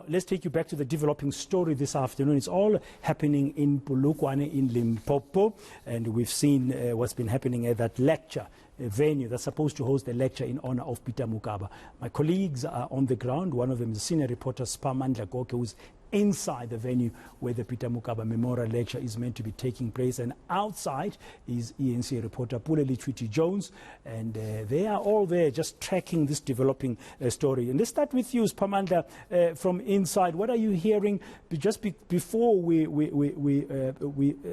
let's take you back to the developing story this afternoon. It's all happening in Polokwane in Limpopo, and we've seen what's been happening at that lecture venue that's supposed to host a lecture in honor of Peter Mokaba. My colleagues are on the ground. One of them is senior reporter Siphamandla Goge, who's inside the venue where the Peter Mokaba Memorial Lecture is meant to be taking place, and outside is eNCA reporter Pule Letshwiti-Jones, and they are all there just tracking this developing story. And let's start with you, Siphamandla, from inside. What are you hearing? Just before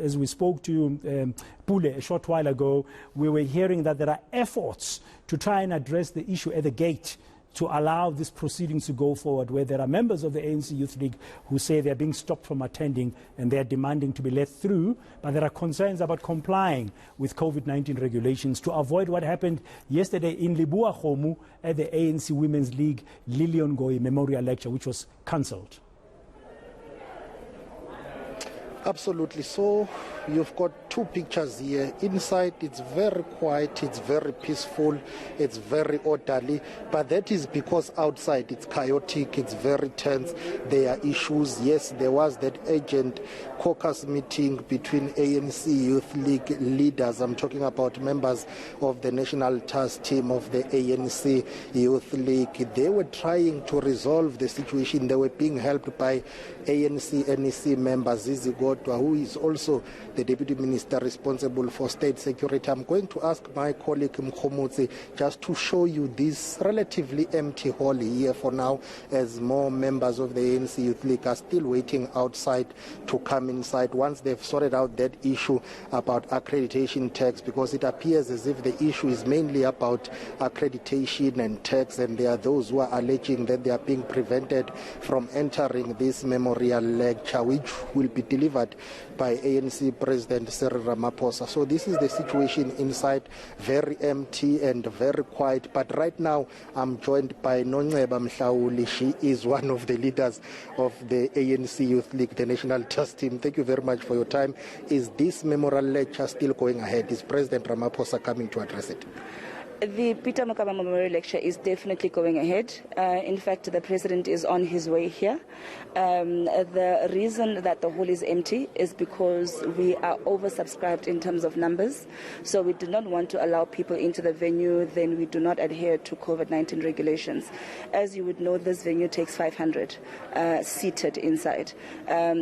as we spoke to Pule a short while ago, we were hearing that there are efforts to try and address the issue at the gate to allow these proceedings to go forward, where there are members of the ANC Youth League who say they're being stopped from attending and they're demanding to be let through, but there are concerns about complying with COVID-19 regulations to avoid what happened yesterday in Libua Khomu at the ANC Women's League Lilian Ngoyi Memorial Lecture, which was cancelled. Absolutely. So you've got two pictures here. Inside, it's very quiet, it's very peaceful, it's very orderly, but that is because outside it's chaotic, it's very tense, there are issues. Yes, there was that urgent caucus meeting between ANC Youth League leaders. I'm talking about members of the National Task Team of the ANC Youth League. They were trying to resolve the situation. They were being helped by ANC NEC members, Zizi Godwa, who is also the Deputy Minister responsible for state security. I'm going to ask my colleague Mkhomotsi just to show you this relatively empty hall here for now, as more members of the ANC Youth League are still waiting outside to come inside once they've sorted out that issue about accreditation tax, because it appears as if the issue is mainly about accreditation and tax, and there are those who are alleging that they are being prevented from entering this memorial lecture, which will be delivered by ANC President Cyril Ramaphosa. So this is the situation inside, very empty and very quiet. But right now I'm joined by Nongceba Mhlauli. She is one of the leaders of the ANC Youth League, the National Task Team. Thank you very much for your time. Is this memorial lecture still going ahead? Is President Ramaphosa coming to address it? The Peter Mokaba Memorial Lecture is definitely going ahead. In fact, the President is on his way here. The reason that the hall is empty is because we are oversubscribed in terms of numbers. So we do not want to allow people into the venue, then we do not adhere to COVID-19 regulations. As you would know, this venue takes 500 seated inside.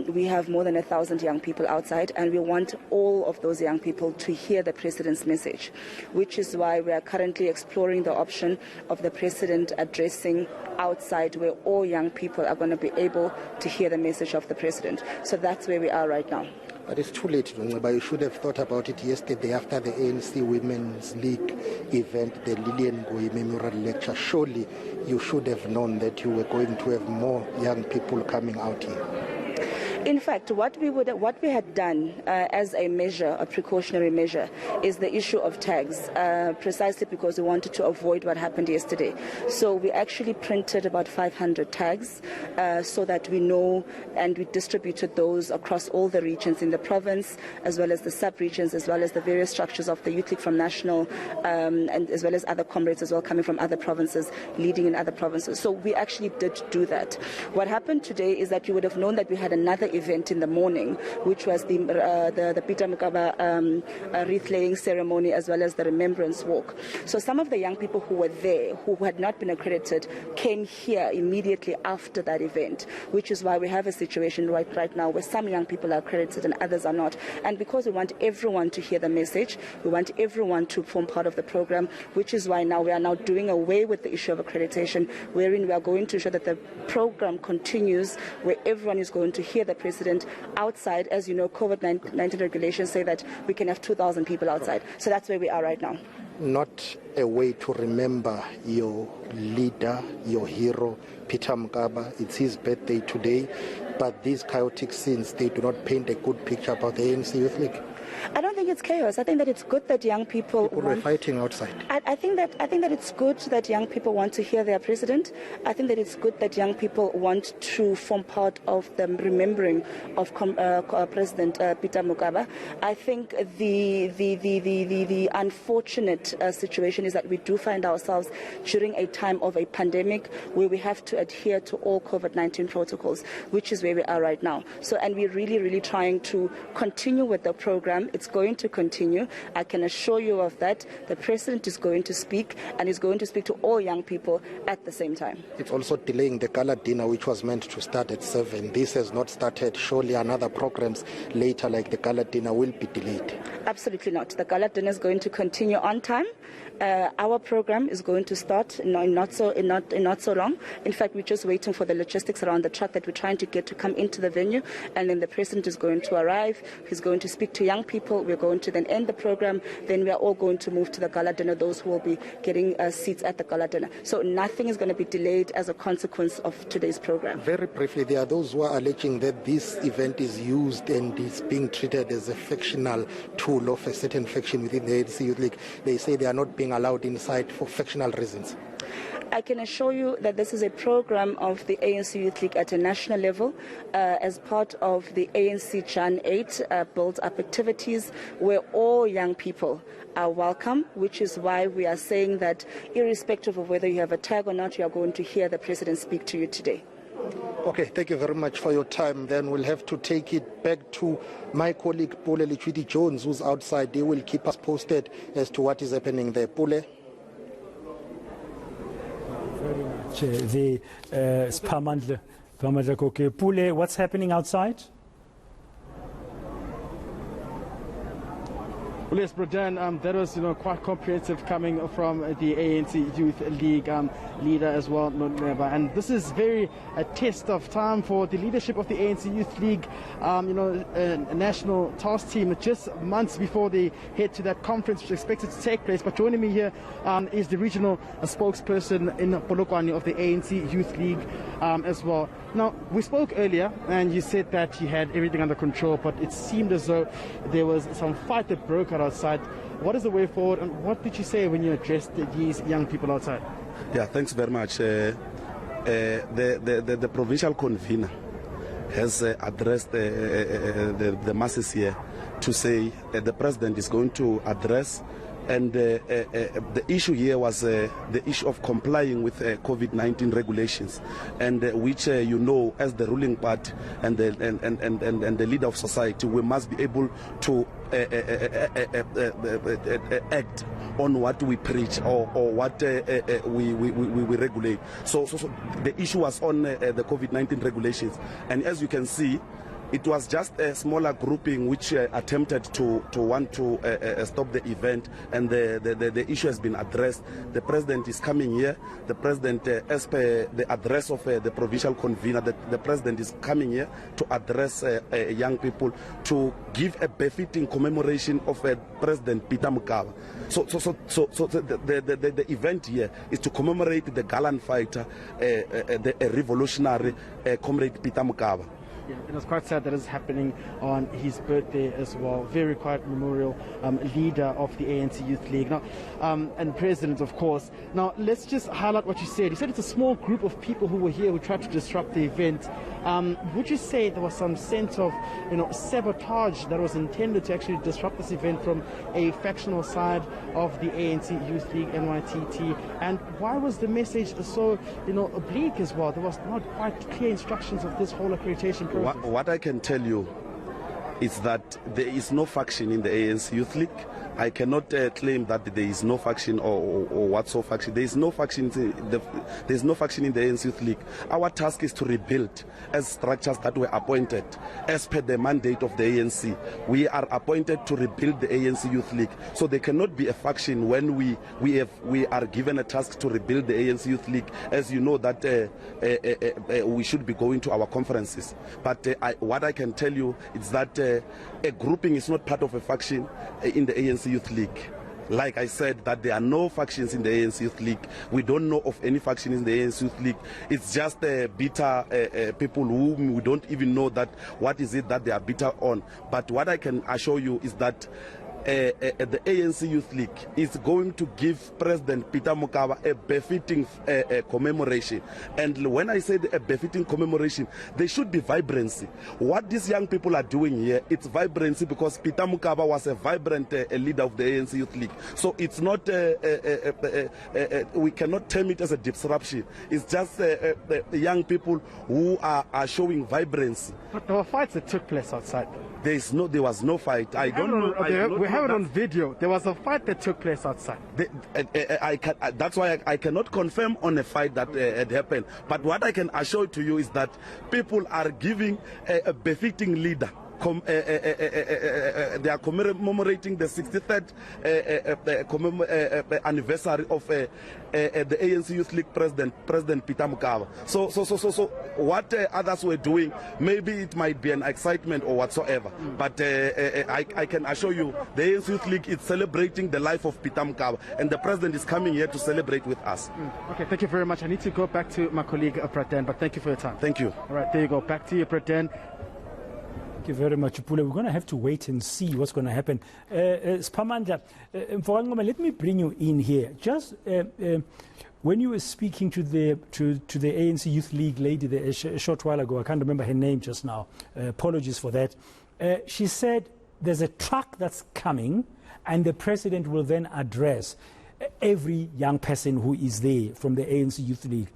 We have more than 1,000 young people outside, and we want all of those young people to hear the President's message, which is why we are currently exploring the option of the President addressing outside, where all young people are going to be able to hear the message of the President. So that's where we are right now. But it's too late, but you should have thought about it yesterday after the ANC Women's League event, the Lilian Ngoyi Memorial Lecture. Surely you should have known that you were going to have more young people coming out here. In fact, what we had done as a measure, a precautionary measure, is the issue of tags, precisely because we wanted to avoid what happened yesterday. So we actually printed about 500 tags so that we know, and we distributed those across all the regions in the province, as well as the sub-regions, as well as the various structures of the Youth League from national, and as well as other comrades as well coming from other provinces, leading in other provinces. So we actually did do that. What happened today is that you would have known that we had another event in the morning, which was the Peter Mokaba wreath-laying ceremony, as well as the remembrance walk. So some of the young people who were there, who had not been accredited, came here immediately after that event, which is why we have a situation right now where some young people are accredited and others are not. And because we want everyone to hear the message, we want everyone to form part of the program, which is why now we are now doing away with the issue of accreditation, wherein we are going to ensure that the program continues, where everyone is going to hear the President outside. As you know, COVID-19 regulations say that we can have 2,000 people outside. So that's where we are right now. Not a way to remember your leader, your hero, Peter Mokaba. It's his birthday today, but these chaotic scenes, they do not paint a good picture about the ANC Youth League. I don't think it's chaos. I think that it's good that young people were fighting outside. I think that it's good that young people want to hear their president. I think that it's good that young people want to form part of the remembering of President Peter Mokaba. I think the unfortunate situation is that we do find ourselves during a time of a pandemic where we have to adhere to all COVID-19 protocols, which is where we are right now. So, and we're really trying to continue with the program. It's going to continue. I can assure you of that. The president is going to speak, and is going to speak to all young people at the same time. It's also delaying the gala dinner, which was meant to start at 7. This has not started. Surely another programs later, like the gala dinner, will be delayed. Absolutely not. The gala dinner is going to continue on time. Our program is going to start in not so long. In fact, we're just waiting for the logistics around the truck that we're trying to get to come into the venue, and then the president is going to arrive. He's going to speak to young people. We're going to then end the program. Then we are all going to move to the gala dinner, those who will be getting seats at the gala dinner. So nothing is going to be delayed as a consequence of today's program. Very briefly, there are those who are alleging that this event is used and is being treated as a factional tool of a certain faction within the ANC Youth League. They say they are not being allowed inside for factional reasons. I can assure you that this is a program of the ANC Youth League at a national level as part of the ANC Jan 8 build-up activities where all young people are welcome, which is why we are saying that irrespective of whether you have a tag or not, you are going to hear the president speak to you today. Okay, thank you very much for your time. Then we'll have to take it back to my colleague Pule Letshwiti-Jones, who's outside. They will keep us posted as to what is happening there. Pule? Very much. The Siphamandla Goge. Pule, what's happening outside? Well, yes, Brodan, that was quite comprehensive coming from the ANC Youth League leader as well, Noneba. And this is a test of time for the leadership of the ANC Youth League, a national task team just months before they head to that conference which is expected to take place. But joining me here is the regional spokesperson in Polokwane of the ANC Youth League as well. Now, we spoke earlier and you said that you had everything under control, but it seemed as though there was some fight that broke out outside. What is the way forward, and what did you say when you addressed these young people outside? Yeah, thanks very much. The provincial convener has addressed the masses here to say the president is going to address, and the issue here was the issue of complying with COVID-19 regulations, and which as the ruling party and the leader of society, we must be able to act on what we preach or what we regulate. So the issue was on the COVID-19 regulations, and as you can see, it was just a smaller grouping which attempted to want to stop the event, and the issue has been addressed. The president is coming here. The president, as per the address of the provincial convener, the president is coming here to address young people, to give a befitting commemoration of President Peter Mokaba. So the event here is to commemorate the gallant fighter, the revolutionary comrade Peter Mokaba. Yeah, it was quite sad that it's happening on his birthday as well. Very quiet memorial, leader of the ANC Youth League now, and president, of course. Now, let's just highlight what you said. You said it's a small group of people who were here who tried to disrupt the event. Would you say there was some sense of, sabotage that was intended to actually disrupt this event from a factional side of the ANC Youth League, NYTT? And why was the message so, oblique as well? There was not quite clear instructions of this whole accreditation process. What I can tell you is that there is no faction in the ANC Youth League. I cannot claim that there is no faction or what so faction. There is no faction. There is no faction in the ANC Youth League. Our task is to rebuild as structures that were appointed as per the mandate of the ANC. We are appointed to rebuild the ANC Youth League. So there cannot be a faction when we are given a task to rebuild the ANC Youth League. As you know that we should be going to our conferences. But what I can tell you is that a grouping is not part of a faction in the ANC Youth League. Like I said, that there are no factions in the ANC Youth League. We don't know of any faction in the ANC Youth League. It's just bitter people whom we don't even know that what is it that they are bitter on. But what I can assure you is that the ANC Youth League is going to give President Peter Mokaba a befitting commemoration. And when I say a befitting commemoration, there should be vibrancy. What these young people are doing here, it's vibrancy, because Peter Mokaba was a vibrant leader of the ANC Youth League. So it's not, we cannot term it as a disruption. It's just young people who are showing vibrancy. But there were fights that took place outside. There was no fight. I don't know. We have it on video. There was a fight that took place outside. That's why I cannot confirm on a fight that had happened. But what I can assure to you is that people are giving a befitting leader. They are commemorating the 63rd anniversary of the ANC Youth League President Peter Mokaba. So what others were doing, maybe it might be an excitement or whatsoever. But I can assure you, the ANC Youth League is celebrating the life of Peter Mokaba, and the president is coming here to celebrate with us. Okay, thank you very much. I need to go back to my colleague Praten, but thank you for your time. Thank you. All right, there you go. Back to you, Praten. Thank you very much, Pule. We're going to have to wait and see what's going to happen. Siphamandla, let me bring you in here. Just when you were speaking to the ANC Youth League lady a short while ago, I can't remember her name just now. Apologies for that. She said there's a truck that's coming, and the president will then address every young person who is there from the ANC Youth League.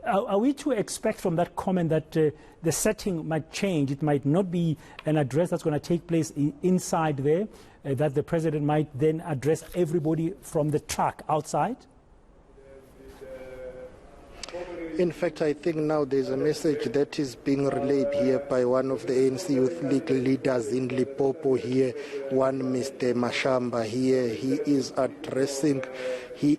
Are we to expect from that comment that the setting might change? It might not be an address that's going to take place inside there, that the president might then address everybody from the truck outside? In fact, I think now there's a message that is being relayed here by one of the ANC Youth League leaders in Limpopo here, one Mr. Mashamba here. He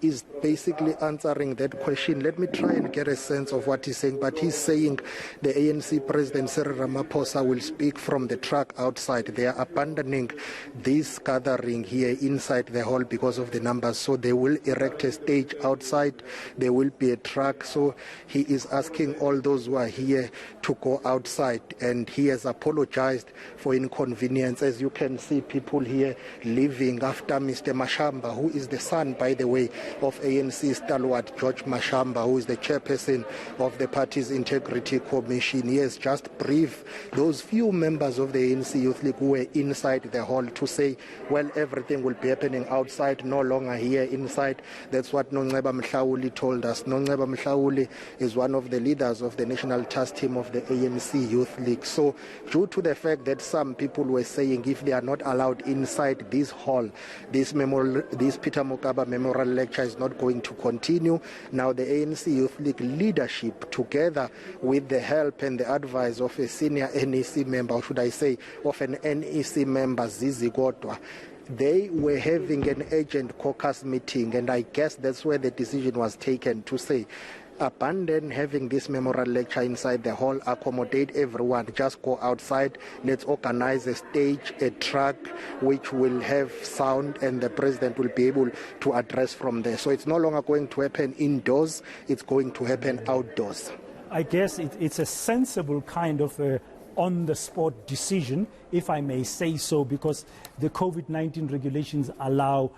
is basically answering that question. Let me try and get a sense of what he's saying. But he's saying the ANC President Cyril Ramaphosa will speak from the truck outside. They are abandoning this gathering here inside the hall because of the numbers. So they will erect a stage outside. There will be a truck. So he is asking all those who are here to go outside. And he has apologized for inconvenience. As you can see, people here leaving after Mr. Mashamba, who is the son, by the way, of ANC stalwart George Mashamba, who is the chairperson of the party's Integrity Commission. He has just briefed those few members of the ANC Youth League who were inside the hall to say, well, everything will be happening outside, no longer here inside. That's what Nongceba Mhlawuli told us. Nongceba Mhlawuli is one of the leaders of the National Task Team of the ANC Youth League. So due to the fact that some people were saying if they are not allowed inside this hall, this Peter Mokaba Memorial Lecture is not going to continue. Now the ANC Youth League leadership, together with the help and the advice of a senior NEC member, or should I say of an NEC member, Zizi Godwa, they were having an urgent caucus meeting, and I guess that's where the decision was taken to say, abandon having this memorial lecture inside the hall, accommodate everyone, just go outside, let's organize a stage, a track which will have sound, and the president will be able to address from there. So it's no longer going to happen indoors, it's going to happen outdoors. I guess it's a sensible kind of on-the-spot decision, if I may say so, because the COVID-19 regulations allow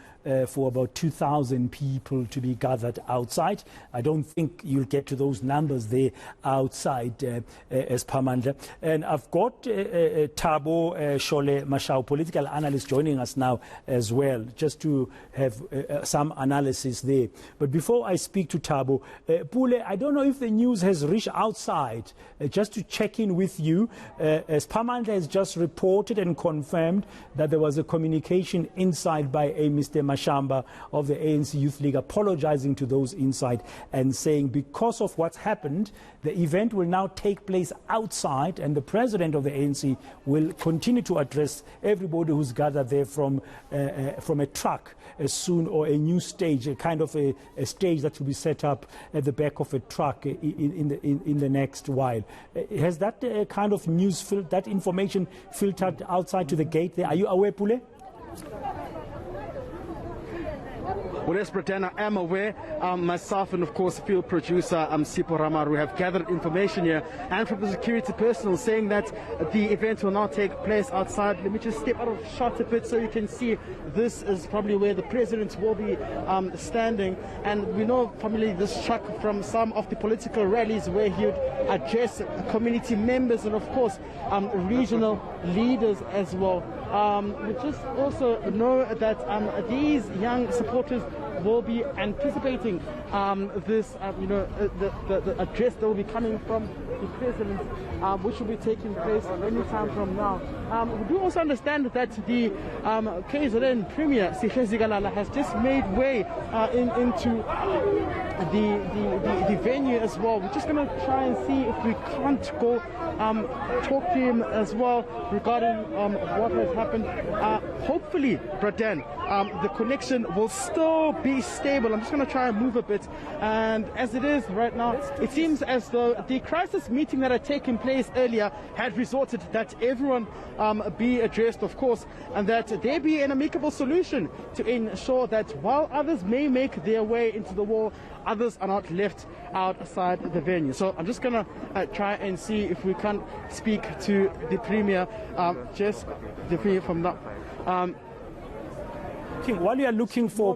for about 2,000 people to be gathered outside. I don't think you'll get to those numbers there outside, as Siphamandla. And I've got Thabo Shole Mashao, political analyst, joining us now as well, just to have some analysis there. But before I speak to Thabo, Pule, I don't know if the news has reached outside, just to check in with you. Siphamandla has just reported and confirmed that there was a communication inside by a Mr. Mashamba of the ANC Youth League apologizing to those inside and saying because of what's happened, the event will now take place outside and the president of the ANC will continue to address everybody who's gathered there from a truck soon, or a new stage, a kind of a stage that will be set up at the back of a truck in the next while. Has that kind of news, that information filtered outside to the gate there? Are you aware, Pule? Well, yes, Britain, I am aware. Myself and, of course, field producer Sipho Ramaru have gathered information here, and from the security personnel saying that the event will now take place outside. Let me just step out of shot a bit so you can see. This is probably where the president will be standing, and we know familiarly this truck from some of the political rallies where he would address community members and, of course, regional leaders as well. We just also know that these young supporters will be anticipating this, the address that will be coming from the president, which will be taking place any time from now. We do also understand that the KZN Premier Sihle has just made way into the venue as well. We're just going to try and see if we can't go talk to him as well regarding what has happened. Hopefully, Bradan, the connection will still be stable. I'm just going to try and move a bit, and as it is right now, it seems as though the crisis meeting that had taken place earlier had resorted that everyone be addressed, of course, and that there be an amicable solution to ensure that while others may make their way into the wall, others are not left outside the venue. So I'm just going to try and see if we can speak to the Premier, just the Premier from that. While you are looking for